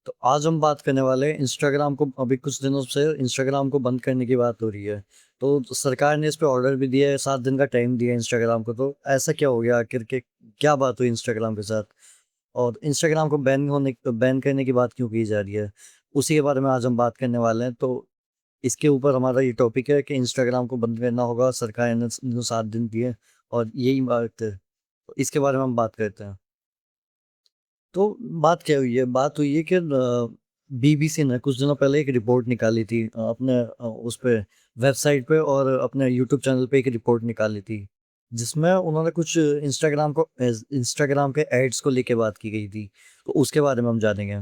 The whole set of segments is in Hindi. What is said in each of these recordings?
तो आज हम बात करने वाले हैं इंस्टाग्राम को। अभी कुछ दिनों से इंस्टाग्राम को बंद करने की बात हो रही है। तो सरकार ने इस पे ऑर्डर भी दिया है, 7 दिन का टाइम दिया है इंस्टाग्राम को। तो ऐसा क्या हो गया आखिर के, क्या बात हुई इंस्टाग्राम के साथ, और इंस्टाग्राम को बैन करने की बात क्यों की जा रही है, उसी के बारे में आज हम बात करने वाले हैं। तो इसके ऊपर हमारा ये टॉपिक है कि इंस्टाग्राम को बंद करना होगा, सरकार ने 7 दिन दिए और यही बात है। तो इसके बारे में हम बात करते हैं। तो बात क्या हुई है, बात हुई है कि बीबीसी ने कुछ दिनों पहले एक रिपोर्ट निकाली थी, अपने उस पे वेबसाइट पे और अपने यूट्यूब चैनल पे एक रिपोर्ट निकाली थी, जिसमें उन्होंने कुछ इंस्टाग्राम के एड्स को लेके बात की गई थी। तो उसके बारे में हम जानेंगे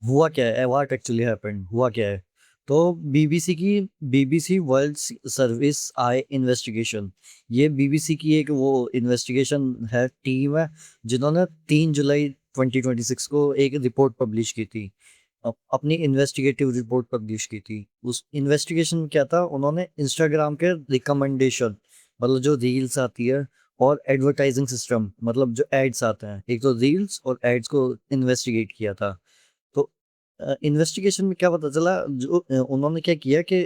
हुआ क्या है, व्हाट एक्चुअली हैपेंड, हुआ क्या है। तो बीबीसी वर्ल्ड सर्विस आई इन्वेस्टिगेशन, ये बीबीसी की एक वो इन्वेस्टिगेशन है, टीम है, जिन्होंने 3 जुलाई 2026 को एक रिपोर्ट पब्लिश की थी। अपनी इन्वेस्टिगेटिव रिपोर्ट पब्लिश की थी। उस इन्वेस्टिगेशन में क्या था, उन्होंने इंस्टाग्राम के रिकमेंडेशन, मतलब जो रील्स आती है, और एडवर्टाइजिंग सिस्टम, मतलब जो एड्स आते हैं, एक तो रील्स और एड्स को इन्वेस्टिगेट किया था। तो इन्वेस्टिगेशन में क्या पता चला, जो उन्होंने क्या किया कि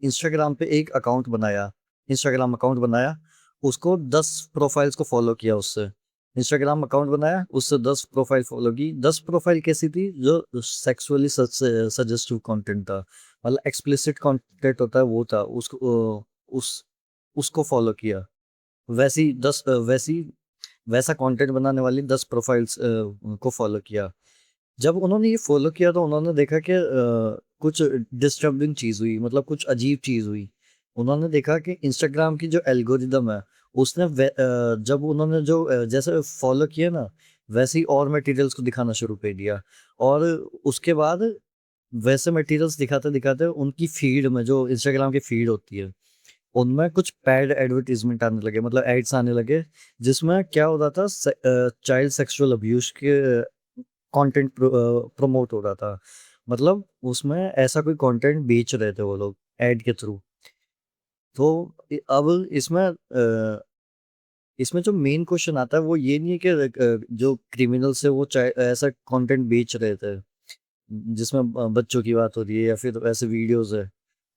इंस्टाग्राम पे एक अकाउंट बनाया, इंस्टाग्राम अकाउंट बनाया, उसको 10 प्रोफाइल्स को फॉलो किया उससे। इंस्टाग्राम अकाउंट बनाया, उससे 10 प्रोफाइल फॉलो की। 10 प्रोफाइल कैसी थी, जो सेक्सुअली सजेस्टिव कंटेंट था, मतलब एक्सप्लिसिट कंटेंट होता है वो था, उसको उस उसको फॉलो किया। वैसी वैसा कंटेंट बनाने वाली 10 प्रोफाइल्स को फॉलो किया। जब उन्होंने ये फॉलो किया तो उन्होंने देखा कि कुछ डिस्टर्बिंग चीज हुई, मतलब कुछ अजीब चीज हुई। उन्होंने देखा कि इंस्टाग्राम की जो एल्गोरिदम है, उसने जब उन्होंने जो जैसे फॉलो किया ना, वैसे ही और मटेरियल्स को दिखाना शुरू कर दिया। और उसके बाद वैसे मटेरियल्स दिखाते दिखाते उनकी फीड में, जो इंस्टाग्राम की फीड होती है, उनमें कुछ पैड एडवर्टीजमेंट आने लगे, मतलब एड्स आने लगे, जिसमें क्या होता था, चाइल्ड सेक्सुअल अब्यूज के कंटेंट प्रमोट हो रहा था। मतलब उसमें ऐसा कोई कंटेंट बेच रहे थे वो लोग ऐड के थ्रू। तो अब इसमें जो मेन क्वेश्चन आता है वो ये नहीं है कि जो क्रिमिनल्स है वो ऐसा कंटेंट बेच रहे थे जिसमें बच्चों की बात हो रही है, या फिर ऐसे वीडियोस है,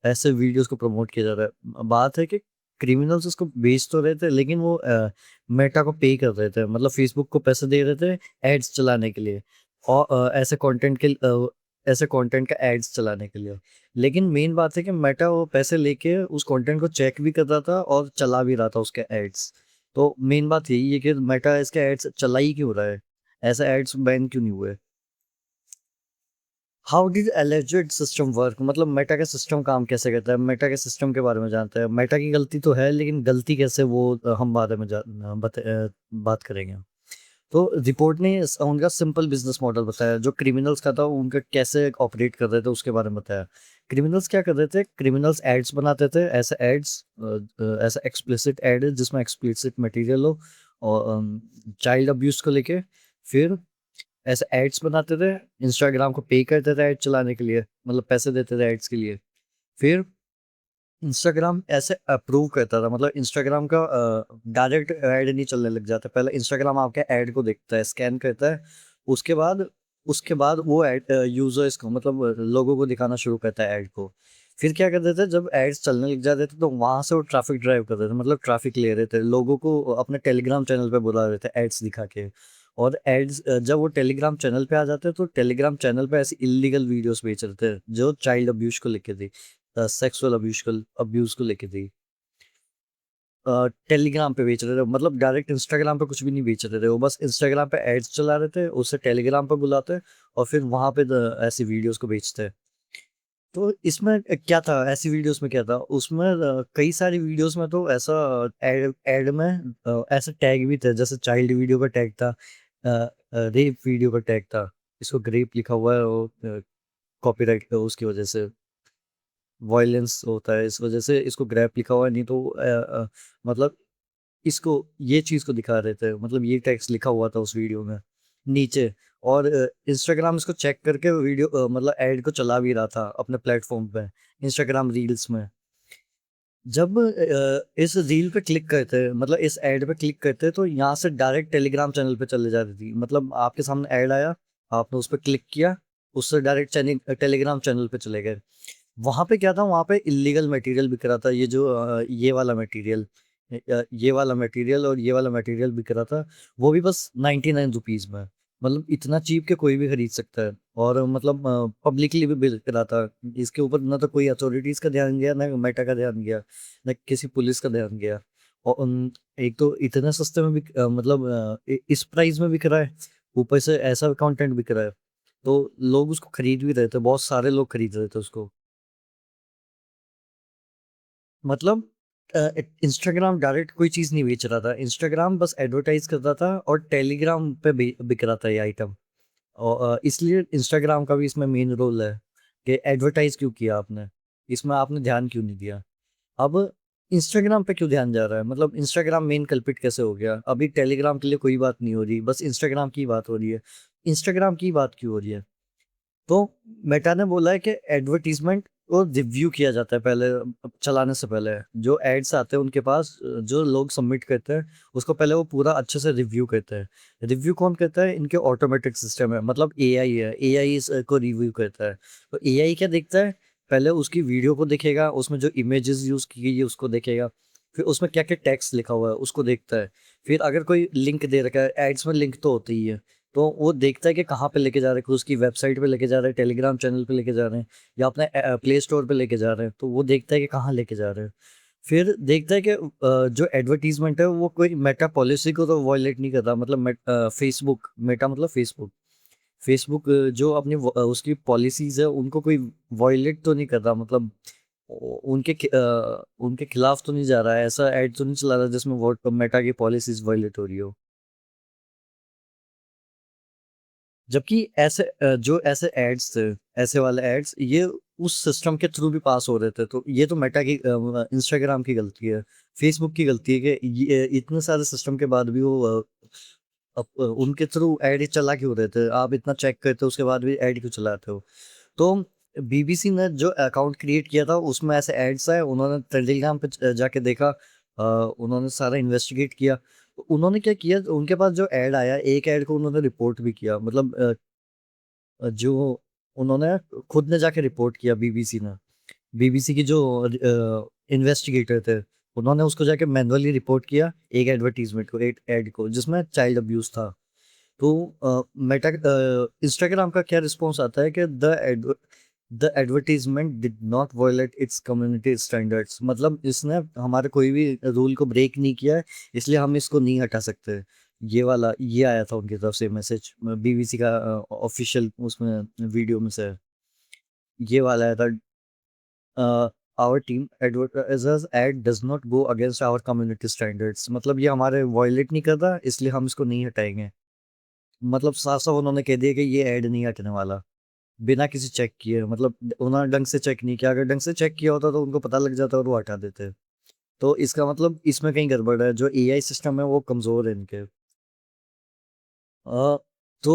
ऐसे वीडियोस को प्रमोट किया जा रहा है। बात है कि क्रिमिनल्स उसको बेच तो रहे थे, लेकिन वो मेटा को पे कर रहे थे, मतलब फेसबुक को पैसे दे रहे थे एड्स चलाने के लिए, और ऐसे कंटेंट का एड्स चलाने के लिए। लेकिन मेन बात है कि मेटा वो पैसे लेके उस कंटेंट को चेक भी कर रहा था और चला भी रहा था उसके एड्स। तो मेन बात यही है कि मेटा इसके एड्स चला ही क्यों रहा है, ऐसे एड्स बैन क्यों नहीं हुए। How did alleged system work, मतलब मेटा का सिस्टम काम कैसे करता है, मेटा के सिस्टम के बारे में जानते हैं। मेटा की गलती तो है, लेकिन गलती कैसे, वो हम बाद में बात करेंगे। तो रिपोर्ट ने उनका सिंपल बिजनेस मॉडल बताया, जो क्रिमिनल्स का था उनका कैसे ऑपरेट कर रहे थे उसके बारे में बताया। क्रिमिनल्स क्या कर रहे थे, क्रिमिनल्स एड्स बनाते थे, ऐसे एड्स, ऐसा एक्सप्लिसिट एड जिसमें एक्सप्लिसिट मटेरियल हो, और चाइल्ड अब्यूज को लेके। फिर ऐसे एड्स बनाते थे, इंस्टाग्राम को पे करते थे एड चलाने के लिए, मतलब पैसे देते थे एड्स के लिए। फिर इंस्टाग्राम ऐसे अप्रूव करता था, मतलब इंस्टाग्राम का डायरेक्ट ऐड नहीं चलने लग जाता, पहले इंस्टाग्राम आपके ऐड को देखता है, स्कैन करता है। उसके बाद उसके बाद वो ऐड यूजर्स को, मतलब लोगों को दिखाना शुरू करता है ऐड को। फिर क्या करते थे, जब एड्स चलने लग जाते थे तो वहां से वो ट्रैफिक ड्राइव करते थे, मतलब ट्रैफिक ले रहे थे, लोगों को अपने टेलीग्राम चैनल पे बुला रहे थे एड्स दिखा के। और एड्स जब वो टेलीग्राम चैनल पे आ जाते तो टेलीग्राम चैनल पे ऐसी इलीगल वीडियोस बेच रहे थे, जो चाइल्ड अब्यूज को लेके थी, सेक्सुअल अब्यूज को लेके थी। टेलीग्राम पे बेच रहे थे, मतलब डायरेक्ट इंस्टाग्राम पे कुछ भी नहीं बेच रहे थे, वो बस इंस्टाग्राम पे एड्स चला रहे थे, उससे टेलीग्राम पे बुलाते और फिर वहां पे ऐसी वीडियोस को बेचते। तो इसमें क्या था, ऐसी वीडियोस में क्या था, उसमें कई सारी वीडियोस में तो ऐसा एड में ऐसे टैग भी थे, जैसे चाइल्ड वीडियो का टैग था, रेप वीडियो का टैग था, इसको ग्रेप लिखा हुआ है, वो कॉपीराइट उसकी वजह से वायलेंस होता है, इस वजह से इसको ग्रैप लिखा हुआ है, नहीं तो मतलब इसको ये चीज को दिखा रहे थे, मतलब ये टेक्स्ट लिखा हुआ था उस वीडियो में नीचे। और इंस्टाग्राम इसको चेक करके वीडियो मतलब एड को चला भी रहा था अपने प्लेटफॉर्म पे, इंस्टाग्राम रील्स में। जब इस रील पे क्लिक करते, मतलब इस एड पे क्लिक करते, तो यहाँ से डायरेक्ट टेलीग्राम चैनल पे चले जाती थी, मतलब आपके सामने ऐड आया, आपने उस पे क्लिक किया, उससे डायरेक्ट टेलीग्राम चैनल पे चले गए। वहाँ पे क्या था, वहाँ पे इल्लीगल मटेरियल बिक रहा था, ये जो ये वाला मटेरियल, ये वाला मटेरियल और ये वाला मटेरियल बिक रहा था, वो भी बस 99 रुपीज़ में। मतलब इतना चीप के कोई भी खरीद सकता है, और मतलब पब्लिकली भी बिक रहा था। इसके ऊपर ना तो कोई अथॉरिटीज़ का ध्यान गया, ना मेटा का ध्यान गया, ना किसी पुलिस का ध्यान गया। और एक तो इतने सस्ते में मतलब इस प्राइस में बिक रहा है, ऊपर से ऐसा कंटेंट बिक रहा है, तो लोग उसको खरीद भी रहे थे, बहुत सारे लोग खरीद रहे थे उसको। मतलब इंस्टाग्राम डायरेक्ट कोई चीज़ नहीं बेच रहा था, इंस्टाग्राम बस एडवर्टाइज करता था, और टेलीग्राम पे बिक रहा था ये आइटम। और इसलिए इंस्टाग्राम का भी इसमें मेन रोल है कि एडवर्टाइज क्यों किया आपने, इसमें आपने ध्यान क्यों नहीं दिया। अब इंस्टाग्राम पे क्यों ध्यान जा रहा है, मतलब इंस्टाग्राम मेन कल्पिट कैसे हो गया, अभी टेलीग्राम के लिए कोई बात नहीं हो रही, बस इंस्टाग्राम की बात हो रही है। इंस्टाग्राम की बात क्यों हो रही है? तो मेटा ने बोला है कि एडवर्टीजमेंट को रिव्यू किया जाता है पहले, चलाने से पहले जो एड्स आते हैं उनके पास, जो लोग सबमिट करते हैं उसको पहले वो पूरा अच्छे से रिव्यू करते हैं। रिव्यू कौन करता है? इनके ऑटोमेटिक सिस्टम है, मतलब एआई है, एआई को रिव्यू करता है। तो एआई क्या देखता है? पहले उसकी वीडियो को देखेगा, उसमें जो इमेजेस यूज की गई है उसको देखेगा, फिर उसमें क्या क्या टेक्स्ट लिखा हुआ है उसको देखता है, फिर अगर कोई लिंक दे रखा है, एड्स में लिंक तो होती ही है, तो वो देखता है कि कहाँ पे लेके जा रहे हैं, उसकी वेबसाइट पे लेके जा रहे हैं, टेलीग्राम चैनल पे लेके जा रहे हैं, या अपने प्ले स्टोर पे लेके जा रहे हैं, तो वो देखता है कि कहाँ लेके जा रहे हैं। फिर देखता है कि जो एडवर्टीजमेंट है वो कोई मेटा पॉलिसी को तो वायलेट नहीं करता, मतलब फेसबुक, मेटा मतलब फेसबुक, फेसबुक जो अपनी उसकी पॉलिसीज है उनको कोई वायलेट तो नहीं करता, मतलब उनके खिलाफ तो नहीं जा रहा है, ऐसा एड तो नहीं चला रहा जिसमें वो मेटा की पॉलिसीज वायलेट हो रही हो। जबकि ऐसे जो ऐसे एड्स थे, ऐसे वाले एड्स ये उस सिस्टम के थ्रू भी पास हो रहे थे, तो ये तो मेटा की, इंस्टाग्राम की गलती है, फेसबुक की गलती है कि इतने सारे सिस्टम के बाद भी वो उनके थ्रू एड चला क्यों रहे थे, आप इतना चेक करते हो उसके बाद भी एड क्यों चलाते हो। तो बीबीसी ने जो अकाउंट क्रिएट किया था उसमें ऐसे एड्स आए, उन्होंने टेलीग्राम पे जाके देखा, उन्होंने सारा इन्वेस्टिगेट किया। तो उन्होंने क्या किया, उनके पास जो ऐड आया, एक ऐड को उन्होंने रिपोर्ट भी किया, मतलब जो उन्होंने खुद ने जाके रिपोर्ट किया, बीबीसी ने, बीबीसी की जो इन्वेस्टिगेटर थे, उन्होंने उसको जाके मैन्युअली रिपोर्ट किया, एक एडवर्टीजमेंट को, एक एड को जिसमें चाइल्ड अब्यूज था। तो मेटा इंस्टाग्राम का क्या रिस्पॉन्स आता है कि the advertisement did not violate its community standards, मतलब इसने हमारे कोई भी रूल को ब्रेक नहीं किया है, इसलिए हम इसको नहीं हटा सकते। ये वाला ये आया था उनकी तरफ से मैसेज, बीबीसी का ऑफिशियल उसमें वीडियो में से ये वाला आया था। Our team advertisers ad does not go against our community standards, मतलब ये हमारे वायलेट नहीं करता, इसलिए हम इसको नहीं हटाएंगे। मतलब साफ साफ उन्होंने कह दिया कि ये ऐड नहीं हटने वाला, बिना किसी चेक किए, मतलब उन्होंने ढंग से चेक नहीं किया, अगर ढंग से चेक किया होता तो उनको पता लग जाता और वो हटा देते। तो इसका मतलब इसमें कहीं गड़बड़ है, जो एआई सिस्टम है वो कमजोर है इनके। अ, तो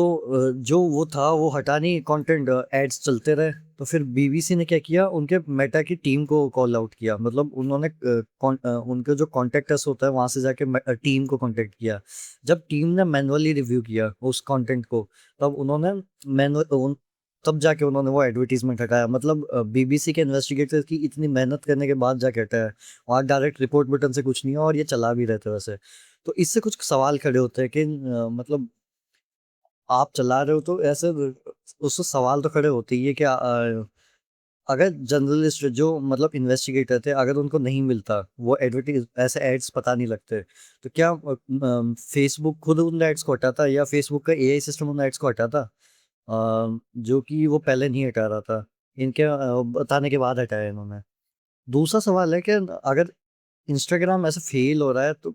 जो वो था वो हटा नहीं, कंटेंट एड्स चलते रहे। तो फिर बीबीसी ने क्या किया, उनके मेटा की टीम को कॉल आउट किया, मतलब उन्होंने उनके जो कॉन्टेक्टर्स होता है वहां से जाके टीम को कांटेक्ट किया। जब टीम ने मैनुअली रिव्यू किया उस कंटेंट को, तब उन्होंने मैनुअल तब जाके उन्होंने वो एडवर्टीजमेंट हटाया, मतलब बीबीसी के इन्वेस्टिगेटर्स की इतनी मेहनत करने के बाद जाके हटाया। और डायरेक्ट रिपोर्ट बटन से कुछ नहीं है, और ये चला भी रहते वैसे। तो इससे कुछ सवाल खड़े होते हैं कि मतलब आप चला रहे हो तो ऐसे उससे सवाल तो खड़े होते ही है कि अगर जर्नलिस्ट जो मतलब इन्वेस्टिगेटर थे, अगर उनको नहीं मिलता वो एडवर्टीज ऐसे एड्स पता नहीं लगते, तो क्या फेसबुक खुद उन एड्स को हटाता, या फेसबुक का एआई सिस्टम उन एड्स को हटाता, जो कि वो पहले नहीं हटा रहा था, इनके बताने के बाद हटाया इन्होंने। दूसरा सवाल है कि अगर इंस्टाग्राम ऐसे फेल हो रहा है तो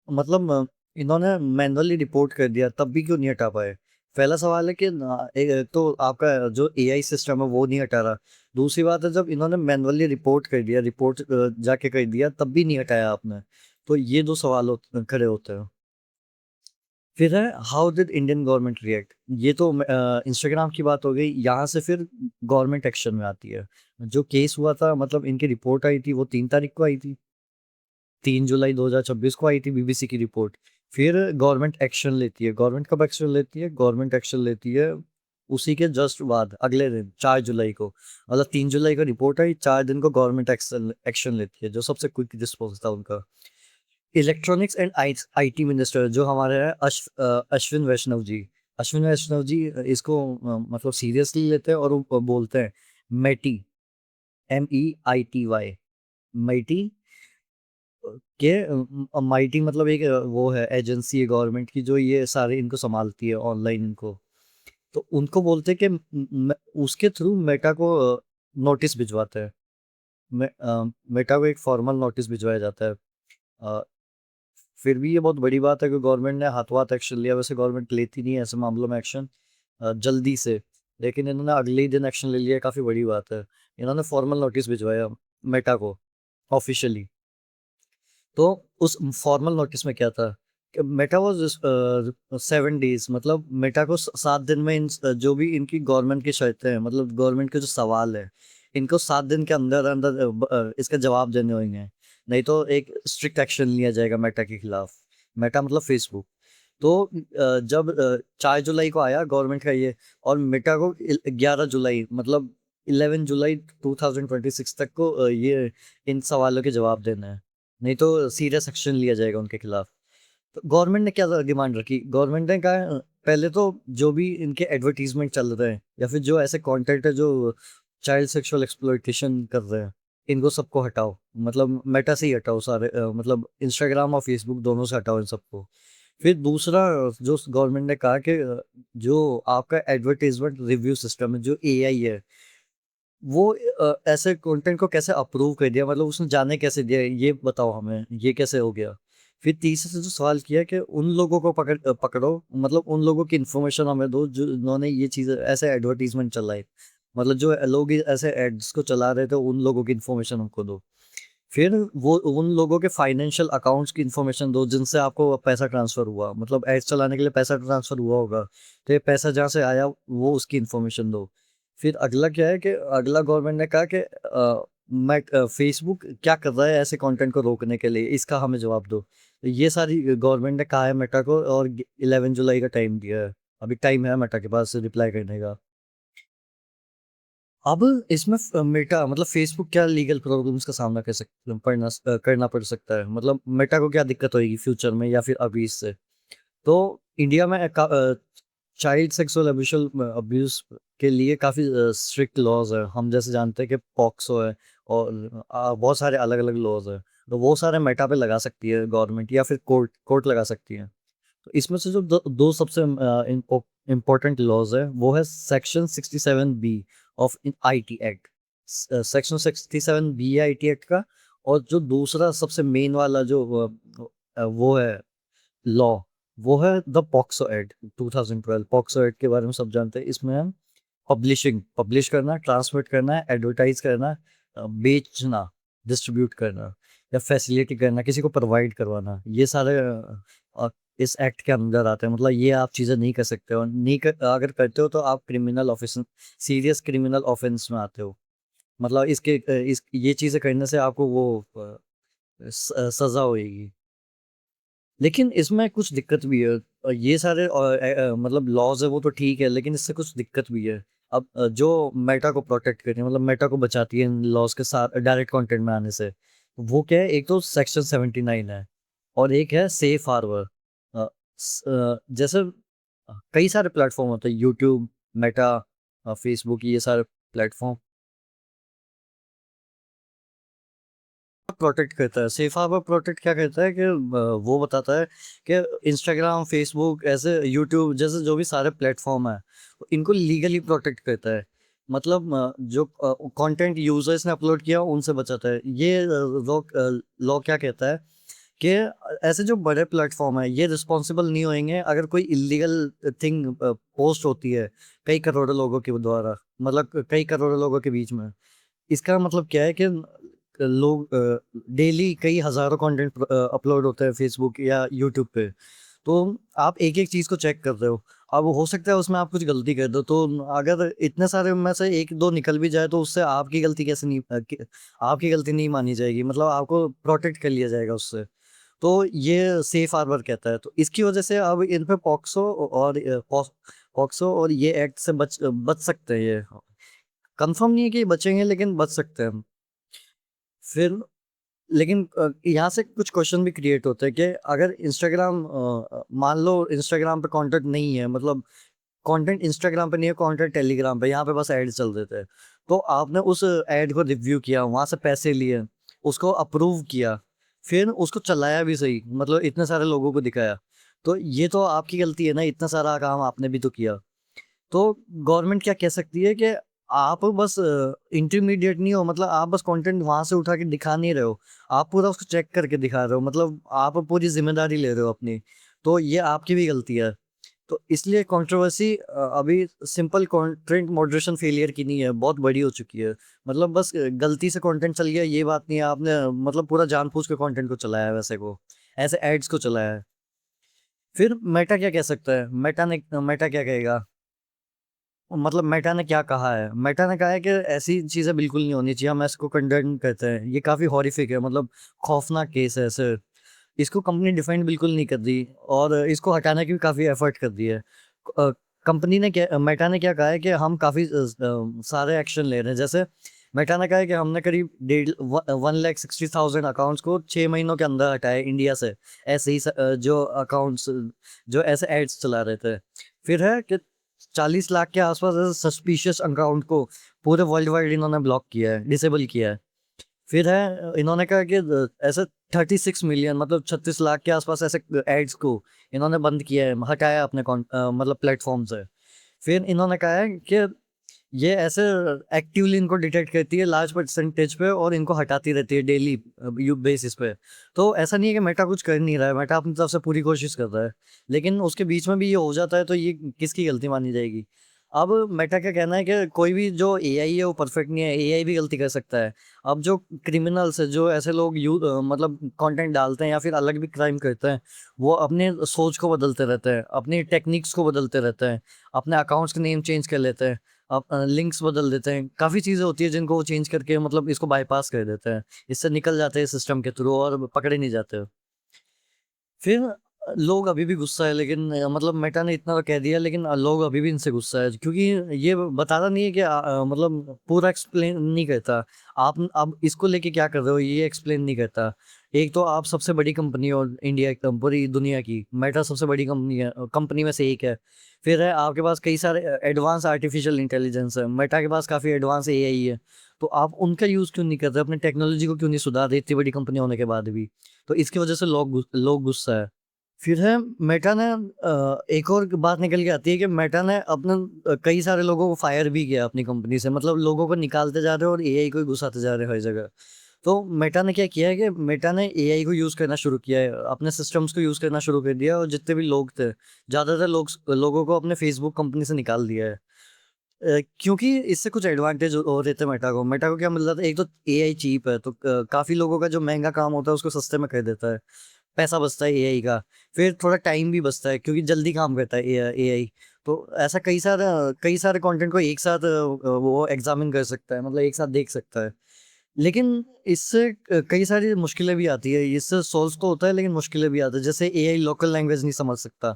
मतलब इन्होंने मैनुअली रिपोर्ट कर दिया तब भी क्यों नहीं हटा पाए? पहला सवाल है कि एक तो आपका जो एआई सिस्टम है वो नहीं हटा रहा। दूसरी बात है, जब इन्होंने मैनुअली रिपोर्ट कर दिया, रिपोर्ट जाके कर दिया तब भी नहीं हटाया आपने, तो ये दो सवाल खड़े होते हैं। फिर है, how did Indian government react, ये तो इंस्टाग्राम की बात हो गई, यहाँ से फिर गवर्नमेंट एक्शन में आती है। जो केस हुआ था, मतलब इनकी रिपोर्ट आई थी वो 3 तारीख को आई थी, 3 जुलाई 2026 को आई थी बीबीसी की रिपोर्ट। फिर गवर्नमेंट एक्शन लेती है। गवर्नमेंट कब एक्शन लेती है? गवर्नमेंट एक्शन लेती है उसी के जस्ट बाद, अगले दिन 4 जुलाई को। मतलब 3 जुलाई को रिपोर्ट आई, 4 दिन को गवर्नमेंट एक्शन एक्शन लेती है, जो सबसे क्विक रिस्पॉन्स था उनका। इलेक्ट्रॉनिक्स एंड आईटी मिनिस्टर जो हमारे हैं, अश्विन वैष्णव जी। अश्विन वैष्णव जी इसको मतलब सीरियसली लेते हैं और वो बोलते हैं मेटी, MEITY, मेटी के माइटी मतलब एक वो है, एजेंसी है गवर्नमेंट की जो ये सारे इनको संभालती है ऑनलाइन इनको। तो उनको बोलते हैं कि उसके थ्रू मेटा को नोटिस भिजवाते हैं। मेटा को एक फॉर्मल नोटिस भिजवाया जाता है। अ, फिर भी ये बहुत बड़ी बात है कि गवर्नमेंट ने हाथों हाथ एक्शन लिया। वैसे गवर्नमेंट लेती नहीं है ऐसे मामलों में एक्शन जल्दी से, लेकिन इन्होंने अगले ही दिन एक्शन ले लिया, काफ़ी बड़ी बात है। इन्होंने फॉर्मल नोटिस भिजवाया मेटा को ऑफिशियली। तो उस फॉर्मल नोटिस में क्या था कि मेटा वॉज 7 डेज, मतलब मेटा को 7 दिन में जो भी इनकी गवर्नमेंट की शर्तें हैं, मतलब गवर्नमेंट के जो सवाल है, इनको 7 दिन के अंदर अंदर इसका जवाब देने होंगे, नहीं तो एक स्ट्रिक्ट एक्शन लिया जाएगा मेटा के खिलाफ। मेटा मतलब फेसबुक। तो जब 4 जुलाई को आया गवर्नमेंट का ये, और मेटा को 11 जुलाई, मतलब 11 जुलाई 2026 तक को ये इन सवालों के जवाब देना है, नहीं तो सीरियस एक्शन लिया जाएगा उनके खिलाफ। तो गवर्नमेंट ने क्या डिमांड रखी? गवर्नमेंट ने कहा पहले तो जो भी इनके एडवर्टीजमेंट चल रहे हैं या फिर जो ऐसे कंटेंट है जो चाइल्ड सेक्सुअल एक्सप्लॉइटेशन कर रहे हैं, इनको सबको हटाओ। मतलब मेटा से ही हटाओ सारे, मतलब इंस्टाग्राम और फेसबुक दोनों से हटाओ इन सबको। फिर दूसरा जो गवर्नमेंट ने कहा कि जो आपका एडवर्टीजमेंट रिव्यू सिस्टम है, जो AI है, वो ऐसे कंटेंट को कैसे अप्रूव कर दिया, मतलब उसने जाने कैसे दिया, ये बताओ हमें, ये कैसे हो गया। फिर तीसरे से जो सवाल किया कि उन लोगों को पकड़ो, मतलब उन लोगों की इन्फॉर्मेशन हमें दो जो उन्होंने ये चीज़ ऐसे एडवर्टीजमेंट चलाई, मतलब जो लोग ऐसे एड्स को चला रहे थे, उन लोगों की इन्फॉर्मेशन हमको दो। फिर वो उन लोगों के फाइनेंशियल अकाउंट्स की इन्फॉर्मेशन दो जिनसे आपको पैसा ट्रांसफ़र हुआ, मतलब एड्स चलाने के लिए पैसा ट्रांसफ़र हुआ होगा, तो ये पैसा जहाँ से आया वो उसकी इन्फॉर्मेशन दो। फिर अगला क्या है कि अगला गवर्नमेंट ने कहा कि फेसबुक क्या कर रहा है ऐसे कंटेंट को रोकने के लिए, इसका हमें जवाब दो। तो ये सारी गवर्नमेंट ने कहा है मेटा को, और 11 जुलाई का टाइम दिया है। अभी टाइम है मेटा के पास रिप्लाई करने का। अब इसमें मेटा मतलब फेसबुक क्या लीगल प्रॉब्लम्स का सामना करना पड़ सकता है, मतलब मेटा को क्या दिक्कत होगी फ्यूचर में या फिर अभी इससे। तो इंडिया में चाइल्ड सेक्सुअल अब्यूज के लिए काफ़ी स्ट्रिक्ट लॉज है। हम जैसे जानते हैं कि पॉक्सो है, और बहुत सारे अलग अलग लॉज है। तो वो सारे मेटा पे लगा सकती है गवर्नमेंट, या फिर कोर्ट कोर्ट लगा सकती है। तो इसमें से जो दो सबसे इम्पोर्टेंट लॉज है, वो है section 67B of IT act. Section 67B IT act का। और जो दूसरा सबसे मेन वाला जो वो है लॉ, वो है the POCSO act 2012। POCSO act के बारे में सब जानते हैं। इसमें हम पब्लिश करना, ट्रांसमिट करना, एडवर्टाइज करना, बेचना, डिस्ट्रीब्यूट करना, या फैसिलिटी करना, किसी को प्रोवाइड करवाना, ये सारे इस एक्ट के अंदर आते हैं। मतलब ये आप चीज़ें नहीं कर सकते हो, अगर करते हो तो आप criminal offence, serious criminal offence में आते हो। मतलब इस ये चीज़ें करने से आपको वो सज़ा होएगी। लेकिन इसमें कुछ दिक्कत भी है। ये सारे मतलब लॉज है वो तो ठीक है, लेकिन इससे कुछ दिक्कत भी है। अब जो मेटा को प्रोटेक्ट करती है, मतलब मेटा को बचाती है इन लॉज के साथ डायरेक्ट कंटेंट में आने से, वो क्या है? एक तो सेक्शन 79 है, और एक है सेफ हार्बर। जैसे कई सारे प्लेटफॉर्म होते हैं, यूट्यूब, मेटा, फेसबुक, ये सारे प्लेटफॉर्म प्रोटेक्ट करता है। सेफ हार्बर प्रोटेक्ट क्या करता है कि वो बताता है कि इंस्टाग्राम, फेसबुक, ऐसे यूट्यूब जैसे जो भी सारे प्लेटफॉर्म है, इनको लीगली प्रोटेक्ट करता है। मतलब जो कंटेंट यूजर्स ने अपलोड किया उनसे बचाता है। ये लॉ क्या कहता है कि ऐसे जो बड़े प्लेटफॉर्म है, ये रिस्पॉन्सिबल नहीं होंगे अगर कोई इलीगल थिंग पोस्ट होती है कई करोड़ों लोगों के द्वारा, मतलब कई करोड़ों लोगों के बीच में। इसका मतलब क्या है कि लोग डेली कई हज़ारों कंटेंट अपलोड होते हैं फेसबुक या यूट्यूब पे। तो आप एक-एक चीज़ को चेक कर रहे हो। अब हो सकता है उसमें आप कुछ गलती कर दो, तो अगर इतने सारे में से 1-2 निकल भी जाए तो उससे आपकी गलती कैसे नहीं आपकी गलती नहीं मानी जाएगी, मतलब आपको प्रोटेक्ट कर लिया जाएगा उससे। तो ये सेफ हार्बर कहता है। तो इसकी वजह से अब इन पे पॉक्सो और ये एक्ट से बच सकते हैं ये। कंफर्म नहीं है कि बचेंगे, लेकिन बच सकते हैं हम। फिर लेकिन यहाँ से कुछ क्वेश्चन भी क्रिएट होते हैं कि अगर इंस्टाग्राम, मान लो इंस्टाग्राम पे कंटेंट नहीं है, मतलब कंटेंट इंस्टाग्राम पे नहीं है, कंटेंट टेलीग्राम पे, यहाँ पे बस ऐड चल देते हैं। तो आपने उस ऐड को रिव्यू किया, वहां से पैसे लिए, उसको अप्रूव किया, फिर उसको चलाया भी सही, मतलब इतने सारे लोगों को दिखाया, तो ये तो आपकी गलती है ना, इतना सारा काम आपने भी तो किया। तो गवर्नमेंट क्या कह सकती है कि आप बस इंटरमीडिएट नहीं हो, मतलब आप बस कंटेंट वहां से उठा के दिखा नहीं रहे हो, आप पूरा उसको चेक करके दिखा रहे हो, मतलब आप पूरी जिम्मेदारी ले रहे हो अपनी। तो ये आपकी भी गलती है। तो इसलिए कंट्रोवर्सी अभी सिंपल कंटेंट मॉडरेशन फेलियर की नहीं है, बहुत बड़ी हो चुकी है। मतलब बस गलती से कंटेंट चल गया ये बात नहीं है, आपने मतलब पूरा जानबूझ के कंटेंट को चलाया है, वैसे को ऐसे एड्स को चलाया है। फिर मेटा क्या कह सकता है? मेटा क्या कहेगा? मतलब मेटा ने क्या कहा है? मेटा ने कहा है कि ऐसी चीजें बिल्कुल नहीं होनी चाहिए, हम इसको कंडेम करते हैं, ये काफी हॉरिफिक है, मतलब खौफनाक केस है ऐसे। इसको कंपनी डिफाइंड बिल्कुल नहीं कर दी, और इसको हटाने की भी काफी एफर्ट कर दी है। कंपनी ने क्या, मेटा ने क्या कहा है कि हम काफी सारे एक्शन ले रहे हैं। जैसे मेटा ने कहा है कि हमने करीब 1,60,000 अकाउंट्स को 6 महीनों के अंदर हटाए इंडिया से, ऐसे ही जो अकाउंट्स जो ऐसे एड्स चला रहे थे। फिर है कि 40 लाख के आसपास ऐसे सस्पिशियस अकाउंट को पूरे वर्ल्ड वाइड इन्होंने ब्लॉक किया है, डिसेबल किया है। फिर है इन्होंने कहा कि ऐसे 36 मिलियन, मतलब 36 लाख के आसपास ऐसे एड्स को इन्होंने बंद किया है, हटाया अपने मतलब प्लेटफॉर्म से। फिर इन्होंने कहा है कि ये ऐसे एक्टिवली इनको डिटेक्ट करती है लार्ज परसेंटेज पे, और इनको हटाती रहती है डेली यू बेसिस पे। तो ऐसा नहीं है कि मेटा कुछ कर नहीं रहा है, मेटा अपनी तरफ से पूरी कोशिश कर रहा है, लेकिन उसके बीच में भी ये हो जाता है, तो ये किसकी गलती मानी जाएगी? अब मेटा क्या कहना है कि कोई भी जो एआई है वो परफेक्ट नहीं है, एआई भी गलती कर सकता है। अब जो क्रिमिनल्स है, जो ऐसे लोग मतलब कंटेंट डालते हैं या फिर अलग भी क्राइम करते हैं, वो अपने सोच को बदलते रहते हैं, अपनी टेक्निक्स को बदलते रहते हैं, अपने अकाउंट्स के नेम चेंज कर लेते हैं, आप लिंक्स बदल देते हैं, काफ़ी चीज़ें होती है जिनको वो चेंज करके मतलब इसको बाईपास कर देते हैं, इससे निकल जाते हैं सिस्टम के थ्रू और पकड़े नहीं जाते। फिर लोग अभी भी गुस्सा है, लेकिन मतलब मेटा ने इतना तो कह दिया, लेकिन लोग अभी भी इनसे गुस्सा है, क्योंकि ये बताता नहीं है कि मतलब पूरा एक्सप्लेन नहीं करता। आप इसको लेके क्या कर रहे हो, ये एक्सप्लेन नहीं करता। एक तो आप सबसे बड़ी कंपनी हो इंडिया की, पूरी दुनिया की, मेटा सबसे बड़ी कंपनी है, कंपनी में से एक है। फिर है आपके पास कई सारे एडवांस आर्टिफिशियल इंटेलिजेंस है, मेटा के पास काफ़ी एडवांस एआई है। तो आप उनका यूज़ क्यों नहीं कर रहे, अपनी टेक्नोलॉजी को क्यों नहीं सुधार रहे इतनी बड़ी कंपनी होने के बाद भी? तो इसकी वजह से लोग गुस्सा है। फिर है मेटा ने एक और बात निकल के आती है कि मेटा ने अपने कई सारे लोगों को फायर भी किया अपनी कंपनी से, मतलब लोगों को निकालते जा रहे हैं और एआई को ही घुसाते जा रहे हैं हर जगह। तो मेटा ने क्या किया है कि मेटा ने एआई को यूज़ करना शुरू किया है, अपने सिस्टम्स को यूज़ करना शुरू कर दिया, और जितने भी लोग थे, ज़्यादातर लोगों को अपने फेसबुक कंपनी से निकाल दिया है। क्योंकि इससे कुछ एडवांटेज हो रहे थे मेटा को क्या मिल रहा था, एक तो एआई चीप है, तो काफ़ी लोगों का जो महंगा काम होता है उसको सस्ते में कर देता है, पैसा बचता है एआई का। फिर थोड़ा टाइम भी बचता है, क्योंकि जल्दी काम करता है एआई। तो ऐसा कई सारे कंटेंट को एक साथ वो एग्जामिन कर सकता है, मतलब एक साथ देख सकता है। लेकिन इससे कई सारी मुश्किलें भी आती है, इससे सोल्व तो होता है, लेकिन मुश्किलें भी आती है। जैसे एआई लोकल लैंग्वेज नहीं समझ सकता,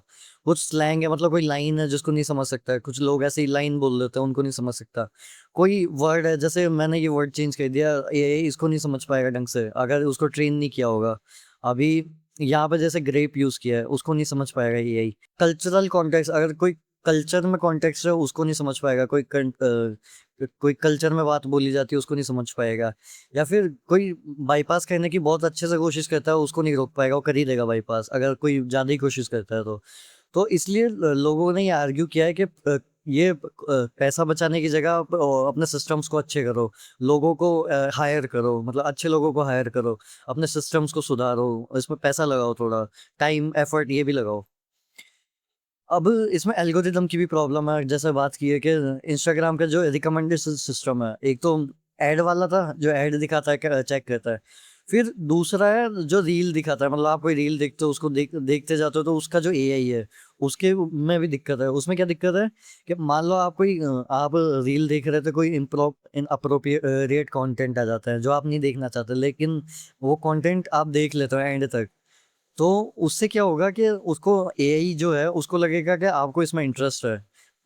कुछ स्लैंग है, मतलब कोई लाइन है जिसको नहीं समझ सकता है, कुछ लोग ऐसे ही लाइन बोल देते हैं, उनको नहीं समझ सकता। कोई वर्ड है, जैसे मैंने ये वर्ड चेंज कर दिया, एआई इसको नहीं समझ पाएगा ढंग से, अगर उसको ट्रेन नहीं किया होगा। अभी यहाँ पे जैसे ग्रेप यूज किया है, उसको नहीं समझ पाएगा एआई। कल्चरल कॉन्टेक्स्ट, अगर कोई कल्चर में कॉन्टेक्स्ट है, उसको नहीं समझ पाएगा। कोई कल्चर में बात बोली जाती है, उसको नहीं समझ पाएगा। या फिर कोई बाईपास करने की बहुत अच्छे से कोशिश करता है, उसको नहीं रोक पाएगा, वो कर ही देगा बाईपास, अगर कोई ज़्यादा ही कोशिश करता है तो। तो इसलिए लोगों ने ये आर्ग्यू किया है कि ये पैसा बचाने की जगह आप अपने सिस्टम्स को अच्छे करो, लोगों को हायर करो, मतलब अच्छे लोगों को हायर करो, अपने सिस्टम्स को सुधारो, इसमें पैसा लगाओ, थोड़ा टाइम एफर्ट ये भी लगाओ। अब इसमें एल्गोरिदम की भी प्रॉब्लम है, जैसे बात की है कि इंस्टाग्राम का जो रिकमेंडेशन सिस्टम है, एक तो ऐड वाला था जो ऐड दिखाता है, चेक करता है। फिर दूसरा है जो रील दिखाता है, मतलब आप कोई रील देखते हो, उसको देखते जाते हो, तो उसका जो एआई है उसके में भी दिक्कत है। उसमें क्या दिक्कत है कि मान लो आप रील देख रहे थे, कोई इन अप्रोप्रिएट कंटेंट आ जाता है जो आप नहीं देखना चाहते, लेकिन वो कंटेंट आप देख लेते हो एंड तक। तो उससे क्या होगा कि उसको एआई जो है उसको लगेगा कि आपको इसमें इंटरेस्ट है।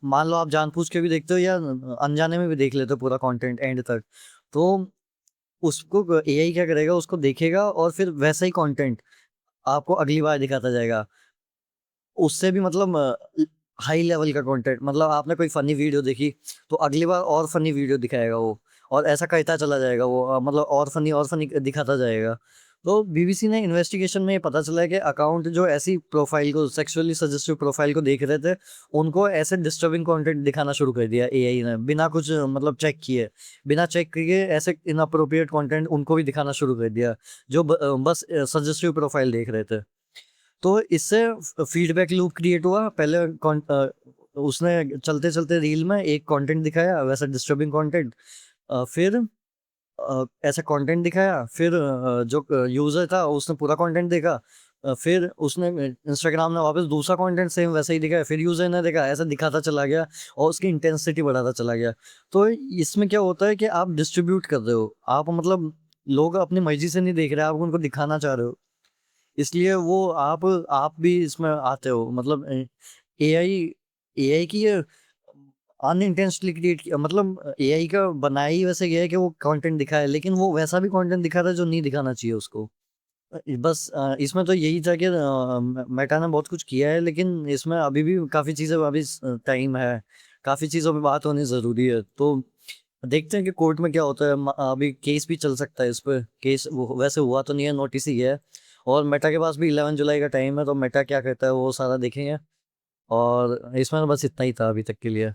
मान लो आप जानबूझ के भी देखते हो या अनजाने में भी देख लेते हो पूरा कंटेंट एंड तक। तो उसको एआई क्या करेगा, उसको देखेगा और फिर वैसा ही कंटेंट आपको अगली बार दिखाता जाएगा। उससे भी मतलब हाई लेवल का कंटेंट, मतलब आपने कोई फनी वीडियो देखी तो अगली बार और फनी वीडियो दिखाएगा वो, और ऐसा करता चला जाएगा वो, मतलब और फनी दिखाता जाएगा। तो बीबीसी ने इन्वेस्टिगेशन में ये पता चला है कि अकाउंट जो ऐसी प्रोफाइल को, सेक्सुअली सजेस्टिव प्रोफाइल को देख रहे थे, उनको ऐसे डिस्टर्बिंग कंटेंट दिखाना शुरू कर दिया एआई ने, बिना कुछ मतलब चेक किए, बिना चेक किए ऐसे इनअप्रोप्रिएट कंटेंट उनको भी दिखाना शुरू कर दिया, जो बस सजेस्टिव प्रोफाइल देख रहे थे। तो इससे फीडबैक लूप क्रिएट हुआ। पहले उसने चलते-चलते रील में एक कंटेंट दिखाया वैसा डिस्टर्बिंग कंटेंट, फिर ऐसा कंटेंट दिखाया, फिर जो यूज़र था उसने पूरा कंटेंट देखा, फिर उसने इंस्टाग्राम ने वापस दूसरा कंटेंट सेम वैसा ही दिखाया, फिर यूज़र ने देखा, ऐसा दिखाता चला गया और उसकी इंटेंसिटी बढ़ाता चला गया। तो इसमें क्या होता है कि आप डिस्ट्रीब्यूट कर रहे हो, आप मतलब लोग अपनी मर्ज़ी से नहीं देख रहे, आप उनको दिखाना चाह रहे हो। इसलिए वो आप भी इसमें आते हो, मतलब एआई एआई की ये अनइंटेंशनली क्रिएट किया, मतलब एआई का बनाया ही वैसे गया है कि वो कंटेंट दिखाए, लेकिन वो वैसा भी कंटेंट दिखा रहा है जो नहीं दिखाना चाहिए उसको। बस इसमें तो यही था कि मेटा ने बहुत कुछ किया है, लेकिन इसमें अभी भी काफ़ी चीज़ें, अभी टाइम है, काफ़ी चीज़ों पे बात होनी ज़रूरी है। तो देखते हैं कि कोर्ट में क्या होता है। अभी केस भी चल सकता है इस पे, केस वैसे हुआ तो नहीं है, नोटिस ही है। और मेटा के पास भी 11 जुलाई का टाइम है, तो मेटा क्या कहता है वो सारा देखेंगे। और इसमें तो बस इतना ही था अभी तक के लिए।